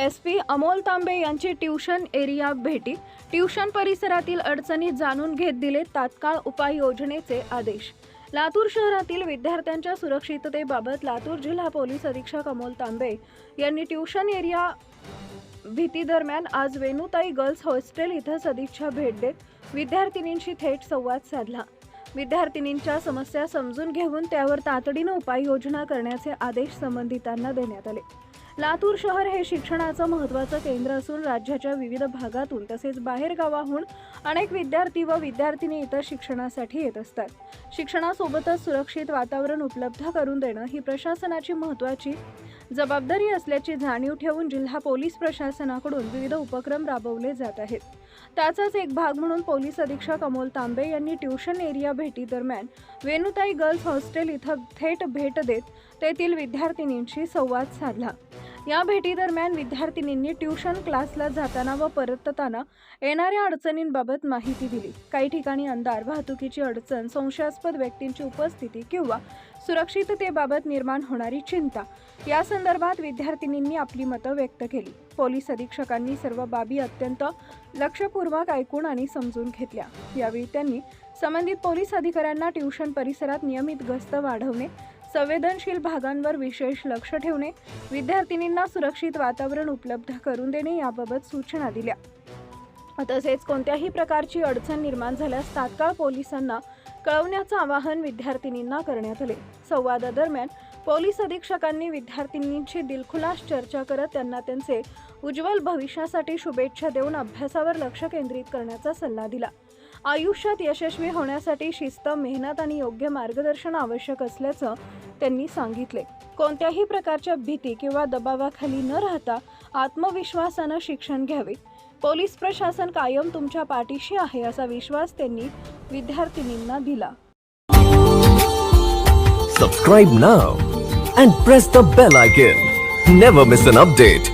SP Amol तांबे यांची tuition area भेटी। Tuition परिसरातील अडचणी जाणून घेत दिले तात्काळ उपाययोजनेचे आदेश। लातूर शहरातील विद्यार्थ्यांच्या सुरक्षिततेबाबत लातूर जिल्हा पोलीस अधीक्षक अमोल तांबे यांनी ट्यूशन एरिया भीती दरम्यान आज वेणुताई गर्ल्स हॉस्टेल इथं सदिच्छा भेट देत विद्यार्थिनींशी थेट संवाद साधला। विद्यार्थिनींच्या समस्या समजून घेऊन त्यावर तातडीने उपाययोजना करण्याचे आदेश संबंधितांना देण्यात आले। लातूर शहर हे शिक्षणाचं महत्त्वाचं केंद्र असून राज्याच्या विविध भागातून तसेच बाहेर गावाहून अनेक विद्यार्थी व विद्यार्थिनी इथं शिक्षणासाठी येत असतात। शिक्षणासोबतच सुरक्षित वातावरण उपलब्ध करून देणं ही प्रशासनाची महत्त्वाची जबाबदारी असल्याची जाणीव ठेवून जिल्हा पोलीस प्रशासनाकडून विविध उपक्रम राबवले जात आहेत। त्याचाच एक भाग म्हणून पोलीस अधीक्षक अमोल तांबे यांनी ट्यूशन एरिया भेटी दरम्यान वेणुताई गर्ल्स हॉस्टेल इथं थेट भेट देत तेथील विद्यार्थिनींशी संवाद साधला। या भेटी दरम्यान विद्यार्थिनींनी ट्यूशन क्लासला जाताना व परतताना येणाऱ्या अडचणींबाबत माहिती दिली। काही ठिकाणी अंधार, वाहतुकीची अडचण, संशयास्पद व्यक्तींची उपस्थिती किंवा सुरक्षिततेबाबत निर्माण होणारी चिंता या संदर्भात विद्यार्थिनींनी आपली मतं व्यक्त केली। पोलीस अधीक्षकांनी सर्व बाबी अत्यंत लक्षपूर्वक ऐकून आणि समजून घेतल्या। यावेळी त्यांनी संबंधित पोलीस अधिकाऱ्यांना ट्यूशन परिसरात नियमित गस्त वाढवणे, संवेदनशील भागांवर विशेष लक्ष ठेवणे, विद्यार्थिनींना सुरक्षित वातावरण उपलब्ध करून देणे याबाबत सूचना दिल्या। तसेच कोणत्याही प्रकारची अडचण निर्माण झाल्यास तात्काळ पोलिसांना कळवण्याचं आवाहन विद्यार्थिनींना करण्यात आले। संवादादरम्यान पोलीस अधीक्षकांनी विद्यार्थिनींची दिलखुलास चर्चा करत त्यांना त्यांचे उज्ज्वल भविष्यासाठी शुभेच्छा देऊन अभ्यासावर लक्ष केंद्रित करण्याचा सल्ला दिला। आयुष्यात यशस्वी होण्यासाठी शिस्त, मेहनत आणि योग्य मार्गदर्शन आवश्यक असल्याचं त्यांनी सांगितले। कोणत्याही प्रकारच्या भीती किंवा दबावाखाली न राहता आत्मविश्वासाने शिक्षण घ्यावे। पोलीस प्रशासन कायम तुमच्या पाठीशी आहे असा विश्वास त्यांनी विद्यार्थिनींना दिला। Subscribe now and press the bell icon. Never miss an update.